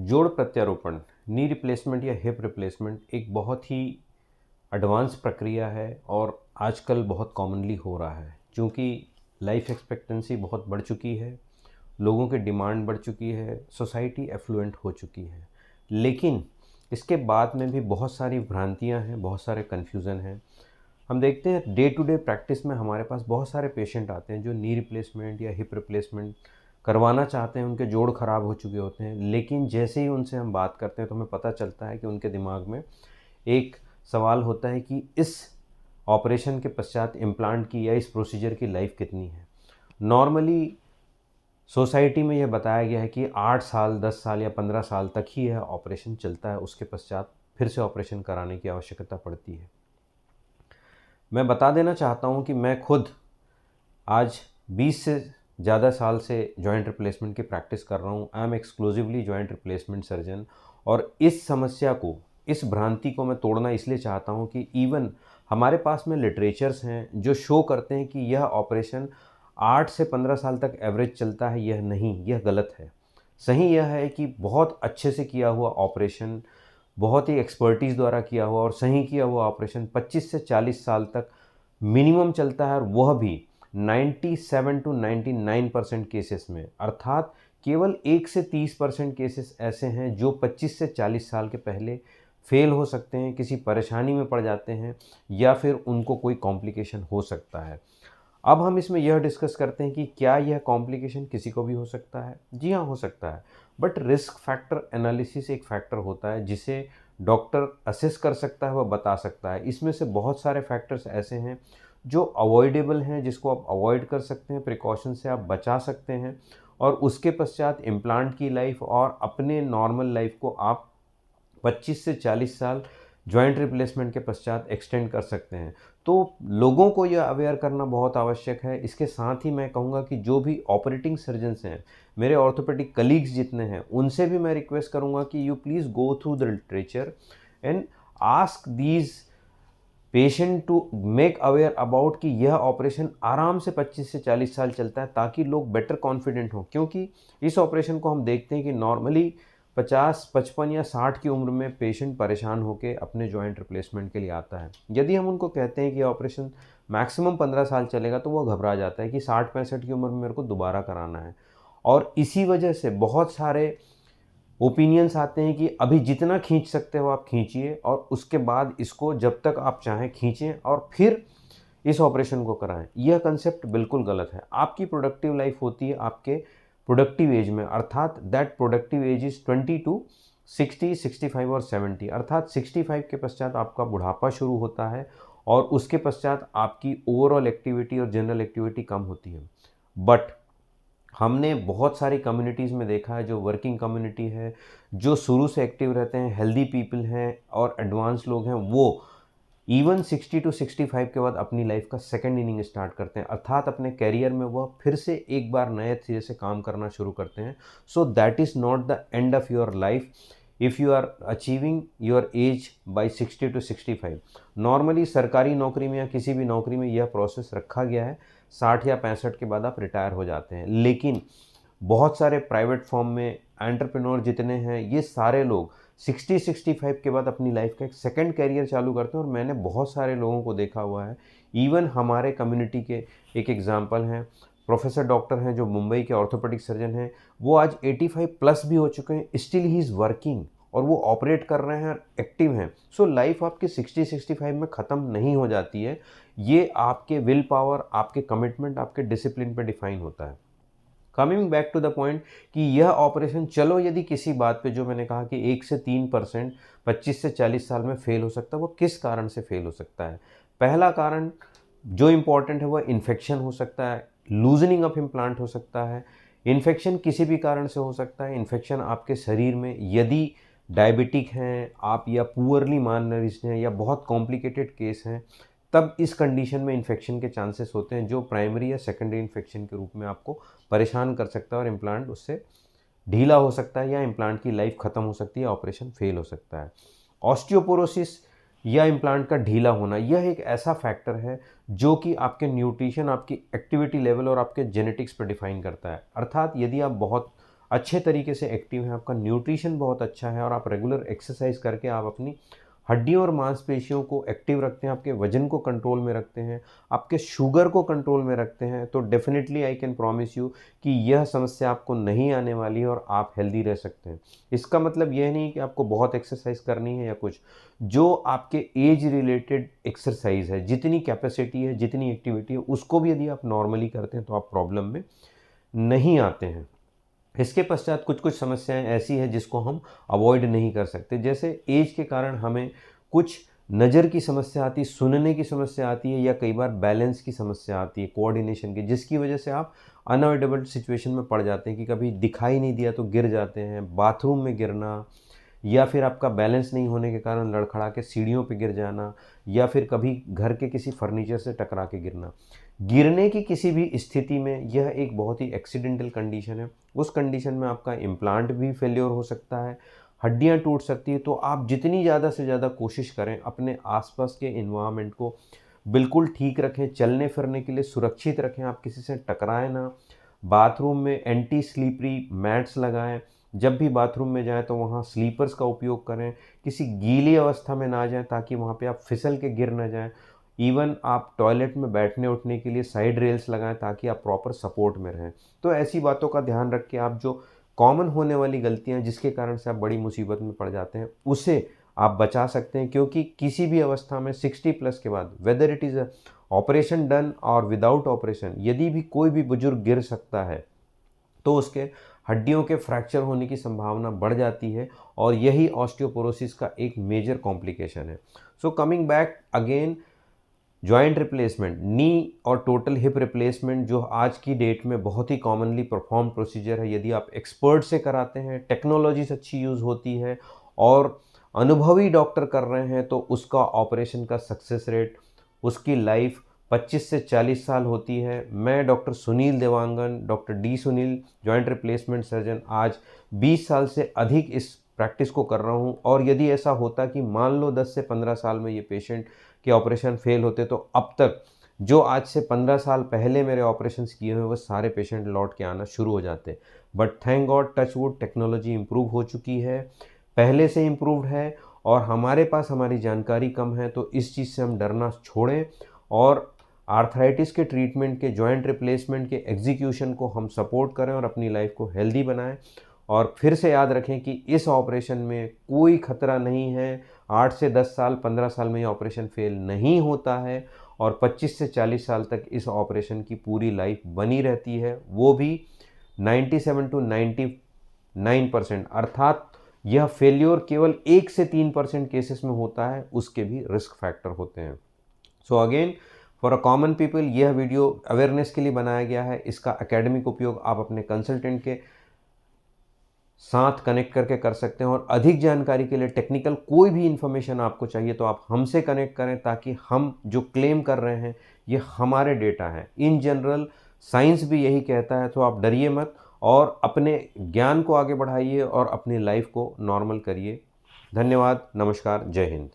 जोड़ प्रत्यारोपण, knee replacement या हिप रिप्लेसमेंट एक बहुत ही एडवांस प्रक्रिया है और आजकल बहुत कॉमनली हो रहा है। क्योंकि लाइफ एक्सपेक्टेंसी बहुत बढ़ चुकी है, लोगों की डिमांड बढ़ चुकी है, सोसाइटी एफ्लुएंट हो चुकी है। लेकिन इसके बाद में भी बहुत सारी भ्रांतियां हैं, बहुत सारे कन्फ्यूज़न हैं। हम देखते हैं डे टू डे प्रैक्टिस में हमारे पास बहुत सारे पेशेंट आते हैं जो नी रिप्लेसमेंट या हिप रिप्लेसमेंट करवाना चाहते हैं। उनके जोड़ ख़राब हो चुके होते हैं, लेकिन जैसे ही उनसे हम बात करते हैं तो हमें पता चलता है कि उनके दिमाग में एक सवाल होता है कि इस ऑपरेशन के पश्चात इम्प्लांट की या इस प्रोसीजर की लाइफ कितनी है। नॉर्मली सोसाइटी में यह बताया गया है कि 8 साल, 10 साल या 15 साल तक ही यह ऑपरेशन चलता है, उसके पश्चात फिर से ऑपरेशन कराने की आवश्यकता पड़ती है। मैं बता देना चाहता हूँ कि मैं खुद आज 20 से ज़्यादा साल से जॉइंट रिप्लेसमेंट की प्रैक्टिस कर रहा हूँ। I am exclusively joint replacement surgeon. और इस समस्या को, इस भ्रांति को मैं तोड़ना इसलिए चाहता हूँ कि इवन हमारे पास में लिटरेचर्स हैं जो शो करते हैं कि यह ऑपरेशन 8 से 15 साल तक एवरेज चलता है। यह नहीं, यह गलत है। सही यह है कि बहुत अच्छे से किया हुआ ऑपरेशन, बहुत ही एक्सपर्टीज़ द्वारा किया हुआ और सही किया हुआ ऑपरेशन 25 से 40 साल तक मिनिमम चलता है, और वह भी 97 टू 99% केसेस में। अर्थात केवल 1 से 30% केसेस ऐसे हैं जो 25 से 40 साल के पहले फेल हो सकते हैं, किसी परेशानी में पड़ जाते हैं या फिर उनको कोई कॉम्प्लिकेशन हो सकता है। अब हम इसमें यह डिस्कस करते हैं कि क्या यह कॉम्प्लिकेशन किसी को भी हो सकता है। जी हाँ, हो सकता है। बट रिस्क फैक्टर एनालिसिस एक फैक्टर होता है जिसे डॉक्टर असेस कर सकता है, वह बता सकता है। इसमें से बहुत सारे फैक्टर्स ऐसे हैं जो अवॉइडेबल हैं, जिसको आप अवॉइड कर सकते हैं, प्रिकॉशन से आप बचा सकते हैं, और उसके पश्चात इम्प्लांट की लाइफ और अपने नॉर्मल लाइफ को आप 25 से 40 साल जॉइंट रिप्लेसमेंट के पश्चात एक्सटेंड कर सकते हैं। तो लोगों को यह अवेयर करना बहुत आवश्यक है। इसके साथ ही मैं कहूँगा कि जो भी ऑपरेटिंग सर्जन्स हैं, मेरे ऑर्थोपेडिक कलीग्स जितने हैं, उनसे भी मैं रिक्वेस्ट करूँगा कि you please go through the literature and ask these patient to make aware about कि यह ऑपरेशन आराम से 25 से 40 साल चलता है, ताकि लोग बेटर कॉन्फिडेंट हों। क्योंकि इस ऑपरेशन को हम देखते हैं कि नॉर्मली 50, 55 या 60 की उम्र में पेशेंट परेशान होकर अपने जॉइंट रिप्लेसमेंट के लिए आता है। यदि हम उनको कहते हैं कि ऑपरेशन मैक्सिमम 15 साल चलेगा, तो वो घबरा जाता है कि 60-65 की उम्र में मेरे को दोबारा कराना है। और इसी वजह से बहुत सारे ओपिनियंस आते हैं कि अभी जितना खींच सकते हो आप खींचिए, और उसके बाद इसको जब तक आप चाहें खींचें और फिर इस ऑपरेशन को कराएं। यह कंसेप्ट बिल्कुल गलत है। आपकी प्रोडक्टिव लाइफ होती है आपके प्रोडक्टिव एज में, अर्थात that productive age is 20 to 60, 65 और 70। अर्थात 65 के पश्चात आपका बुढ़ापा शुरू होता है और उसके पश्चात आपकी ओवरऑल एक्टिविटी और जनरल एक्टिविटी कम होती है। बट हमने बहुत सारी कम्युनिटीज़ में देखा है, जो वर्किंग कम्युनिटी है, जो शुरू से एक्टिव रहते हैं, हेल्दी पीपल हैं और एडवांस लोग हैं, वो इवन 60 टू 65 के बाद अपनी लाइफ का सेकंड इनिंग स्टार्ट करते हैं। अर्थात अपने करियर में वह फिर से एक बार नए सिरे से काम करना शुरू करते हैं। So that is not the end of your life if you are achieving your age by 60 to 65। नॉर्मली सरकारी नौकरी में या किसी भी नौकरी में यह प्रोसेस रखा गया है, 60 या 65 के बाद आप रिटायर हो जाते हैं। लेकिन बहुत सारे प्राइवेट फर्म में एंटरप्रेन्योर जितने हैं, ये सारे लोग 60-65 के बाद अपनी लाइफ का एक सेकंड करियर चालू करते हैं। और मैंने बहुत सारे लोगों को देखा हुआ है। इवन हमारे कम्युनिटी के एक एग्जांपल हैं, प्रोफेसर डॉक्टर हैं जो मुंबई के ऑर्थोपेडिक सर्जन हैं। वो आज 85 प्लस भी हो चुके हैं, स्टिल ही इज़ वर्किंग और वो ऑपरेट कर रहे हैं, एक्टिव हैं। सो लाइफ आपकी 60-65 में ख़त्म नहीं हो जाती है। ये आपके विल पावर, आपके कमिटमेंट, आपके डिसिप्लिन पे डिफाइन होता है। Coming back to the point कि यह ऑपरेशन, चलो यदि किसी बात पे, जो मैंने कहा कि 1 से 3% 25 से 40 साल में फेल हो सकता है, वो किस कारण से फेल हो सकता है? पहला कारण जो इम्पॉर्टेंट है वह इन्फेक्शन हो सकता है, लूजनिंग ऑफ इम्प्लांट हो सकता है। इन्फेक्शन किसी भी कारण से हो सकता है। इन्फेक्शन आपके शरीर में, यदि डायबिटिक हैं आप या पुअरली मालनरिश्ड हैं या बहुत कॉम्प्लिकेटेड केस हैं, तब इस कंडीशन में इन्फेक्शन के चांसेस होते हैं, जो प्राइमरी या सेकेंडरी इन्फेक्शन के रूप में आपको परेशान कर सकता है और इम्प्लांट उससे ढीला हो सकता है या इम्प्लांट की लाइफ ख़त्म हो सकती है, ऑपरेशन फेल हो सकता है। ऑस्टियोपोरोसिस या इम्प्लांट का ढीला होना, यह एक ऐसा फैक्टर है जो कि आपके न्यूट्रिशन, आपकी एक्टिविटी लेवल और आपके जेनेटिक्स पर डिफाइन करता है। अर्थात यदि आप बहुत अच्छे तरीके से एक्टिव हैं, आपका न्यूट्रिशन बहुत अच्छा है और आप रेगुलर एक्सरसाइज करके आप अपनी हड्डियों और मांसपेशियों को एक्टिव रखते हैं, आपके वजन को कंट्रोल में रखते हैं, आपके शुगर को कंट्रोल में रखते हैं, तो definitely I can promise you कि यह समस्या आपको नहीं आने वाली है और आप हेल्दी रह सकते हैं। इसका मतलब यह नहीं कि आपको बहुत एक्सरसाइज करनी है या कुछ, जो आपके एज रिलेटेड एक्सरसाइज है, जितनी कैपेसिटी है, जितनी एक्टिविटी है, उसको भी यदि आप नॉर्मली करते हैं तो आप प्रॉब्लम में नहीं आते हैं। इसके पश्चात कुछ कुछ समस्याएं ऐसी हैं जिसको हम अवॉइड नहीं कर सकते, जैसे एज के कारण हमें कुछ नज़र की समस्या आती है, सुनने की समस्या आती है, या कई बार बैलेंस की समस्या आती है, कोऑर्डिनेशन की, जिसकी वजह से आप अनअवॉइडेबल सिचुएशन में पड़ जाते हैं कि कभी दिखाई नहीं दिया तो गिर जाते हैं, बाथरूम में गिरना, या फिर आपका बैलेंस नहीं होने के कारण लड़खड़ा के सीढ़ियों पे गिर जाना, या फिर कभी घर के किसी फर्नीचर से टकरा के गिरना। गिरने की किसी भी स्थिति में यह एक बहुत ही एक्सीडेंटल कंडीशन है। उस कंडीशन में आपका इम्प्लांट भी फेल्योर हो सकता है, हड्डियां टूट सकती है। तो आप जितनी ज़्यादा से ज़्यादा कोशिश करें अपने आसपास के इन्वायरमेंट को बिल्कुल ठीक रखें, चलने फिरने के लिए सुरक्षित रखें, आप किसी से टकराएं ना। बाथरूम में एंटी स्लीपरी मैट्स लगाएं, जब भी बाथरूम में जाएं तो वहाँ स्लीपर्स का उपयोग करें, किसी गीली अवस्था में ना जाएं ताकि वहाँ पे आप फिसल के गिर ना जाएं। इवन आप टॉयलेट में बैठने उठने के लिए साइड रेल्स लगाएं ताकि आप प्रॉपर सपोर्ट में रहें। तो ऐसी बातों का ध्यान रख के आप जो कॉमन होने वाली गलतियां जिसके कारण से आप बड़ी मुसीबत में पड़ जाते हैं उसे आप बचा सकते हैं, क्योंकि किसी भी अवस्था में 60 प्लस के बाद, whether it is a operation done और विदाउट ऑपरेशन, यदि भी कोई भी बुजुर्ग गिर सकता है तो उसके हड्डियों के फ्रैक्चर होने की संभावना बढ़ जाती है और यही ऑस्टियोपोरोसिस का एक मेजर कॉम्प्लिकेशन है। So coming back again, joint replacement, knee और टोटल हिप रिप्लेसमेंट जो आज की डेट में बहुत ही कॉमनली परफॉर्म प्रोसीजर है, यदि आप एक्सपर्ट से कराते हैं, टेक्नोलॉजीज अच्छी यूज़ होती है और अनुभवी डॉक्टर कर रहे हैं, तो उसका ऑपरेशन का सक्सेस रेट, उसकी लाइफ 25 से 40 साल होती है। मैं doctor Sunil Dewangan, doctor D Sunil, joint replacement surgeon, आज 20 साल से अधिक इस प्रैक्टिस को कर रहा हूँ। और यदि ऐसा होता कि मान लो 10 से 15 साल में ये पेशेंट के ऑपरेशन फेल होते, तो अब तक जो आज से 15 साल पहले मेरे ऑपरेशंस किए हुए वो सारे पेशेंट लौट के आना शुरू हो जाते। But thank God, touch wood, technology improve हो चुकी है, पहले से इम्प्रूव्ड है, और हमारे पास हमारी जानकारी कम है। तो इस चीज़ से हम डरना छोड़ें और आर्थराइटिस के ट्रीटमेंट के, जॉइंट रिप्लेसमेंट के एग्जीक्यूशन को हम सपोर्ट करें और अपनी लाइफ को हेल्दी बनाएं। और फिर से याद रखें कि इस ऑपरेशन में कोई खतरा नहीं है। 8 से 10 साल, 15 साल में ये ऑपरेशन फेल नहीं होता है और 25 से 40 साल तक इस ऑपरेशन की पूरी लाइफ बनी रहती है, वो भी 97 टू 99%। अर्थात यह फेल्योर केवल 1 से 3% केसेस में होता है, उसके भी रिस्क फैक्टर होते हैं। So again, for a common people यह वीडियो अवेयरनेस के लिए बनाया गया है। इसका एकेडमिक उपयोग आप अपने कंसल्टेंट के साथ कनेक्ट करके कर सकते हैं और अधिक जानकारी के लिए, टेक्निकल कोई भी इंफॉर्मेशन आपको चाहिए तो आप हमसे कनेक्ट करें, ताकि हम जो क्लेम कर रहे हैं ये हमारे डेटा है। इन जनरल साइंस भी यही कहता है, तो आप डरिए मत और अपने ज्ञान को आगे बढ़ाइए और अपनी लाइफ को नॉर्मल करिए। धन्यवाद, नमस्कार, जय हिंद।